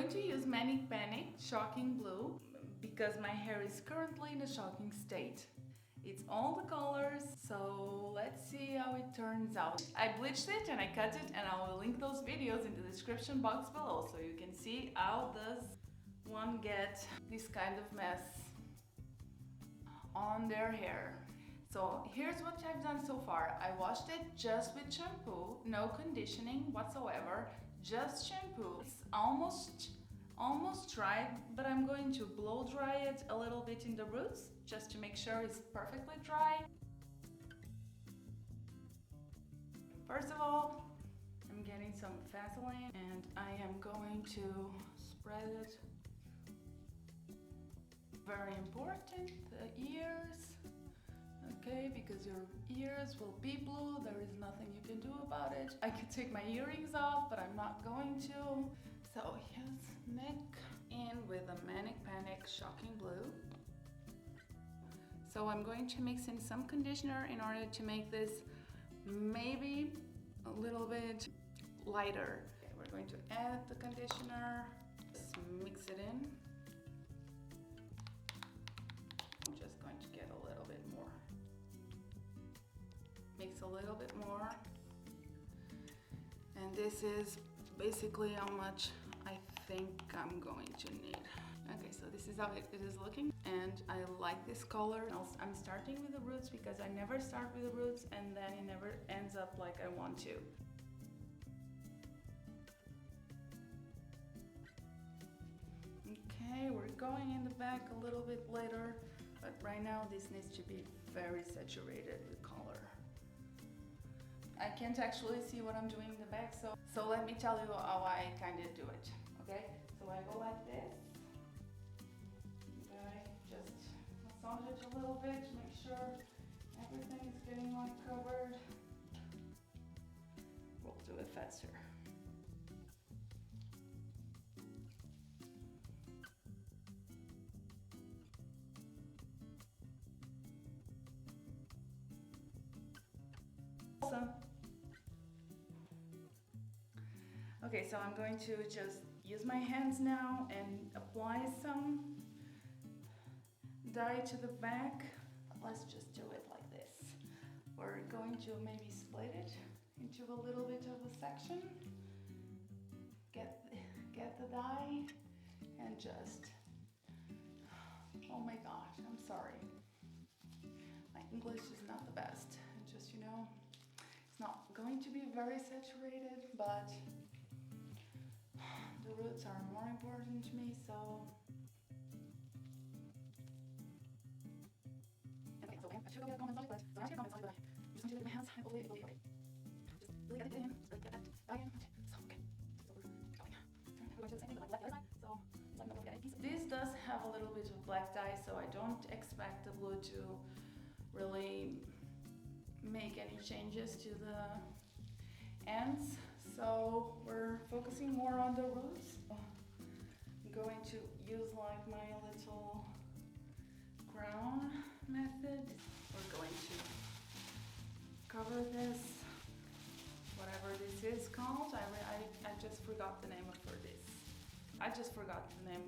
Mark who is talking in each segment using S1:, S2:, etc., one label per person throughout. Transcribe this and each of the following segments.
S1: going to use Manic Panic Shocking Blue because my hair is currently in a shocking state. It's all the colors, so let's see how it turns out. I bleached it and I cut it, and I will link those videos in the description box below so you can see how does one get this kind of mess on their hair. So here's what I've done so far. I washed it just with shampoo, no conditioning whatsoever, just shampoo. It's almost dried, but I'm going to blow dry it a little bit in the roots just to make sure it's perfectly dry. First of all, I'm getting some Vaseline and I am going to spread it. Very important, the ears. Okay, because your ears will be blue, there is nothing you can do about it. I could take my earrings off, but I'm not going to. So here's neck in with a Manic Panic Shocking Blue. So I'm going to mix in some conditioner in order to make this maybe a little bit lighter. Okay, we're going to add the conditioner, just mix it in. I'm just going to get a little bit more. Mix a little bit more. And this is basically how much I think I'm going to need. Okay, so this is how it is looking. And I like this color. I'm starting with the roots because I never start with the roots and then it never ends up like I want to. Okay, we're going in the back a little bit later, but right now this needs to be very saturated with color. I can't actually see what I'm doing in the back, so let me tell you how I kind of do it, okay? So I go like this, okay, just massage it a little bit to make sure everything is getting like covered. We'll do it faster. Okay, so I'm going to just use my hands now and apply some dye to the back. Let's just do it like this. We're going to maybe split it into a little bit of a section. Get the dye and just, oh my gosh, I'm sorry. My English is not the best. Just, you know, it's not going to be very saturated, but the roots are more important to me, so. Okay, so I should go get a comment on it, but so I'm not going to comment on it, but I'm just going to do it with my hands. Hopefully it will be okay. Just really get it in, really get that dye in. Okay, so okay. So we're going. We're going to do the same thing, but like the other side, so it's like not get any piece. This does have a little bit of black dye, so I don't expect the blue to really make any changes to the ends, so we're focusing more on the roots. I'm going to use like my little crown method. We're going to cover this, whatever this is called. I just forgot the name for this. I just forgot the name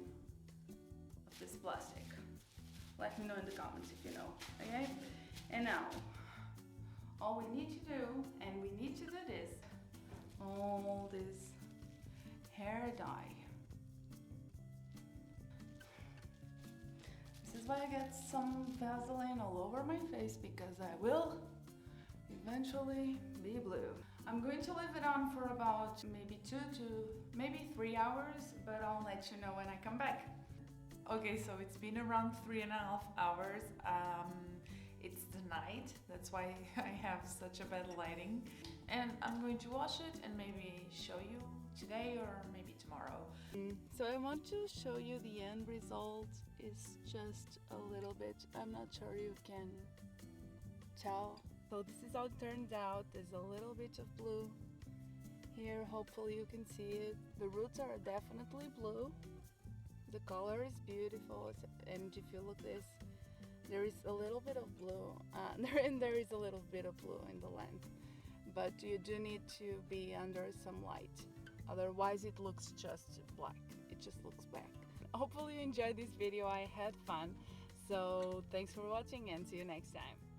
S1: of this plastic. Let me know in the comments if you know, okay? And now, all we need to do, and we need to do this, all this hair dye. This is why I get some Vaseline all over my face, because I will eventually be blue. I'm going to leave it on for about maybe 2 to maybe 3 hours, but I'll let you know when I come back. Okay, so it's been around 3.5 hours. It's the night, that's why I have such a bad lighting. And I'm going to wash it and maybe show you today or maybe tomorrow. So I want to show you the end result. It's just a little bit, I'm not sure you can tell. So this is how it turned out. There's a little bit of blue here, hopefully you can see it. The roots are definitely blue. The color is beautiful, and if you look this, there is a little bit of blue, and there is a little bit of blue in the length, but you do need to be under some light.
S2: Otherwise it looks just black. It just looks black. Hopefully you enjoyed this video. I had fun. So thanks for watching and see you next time.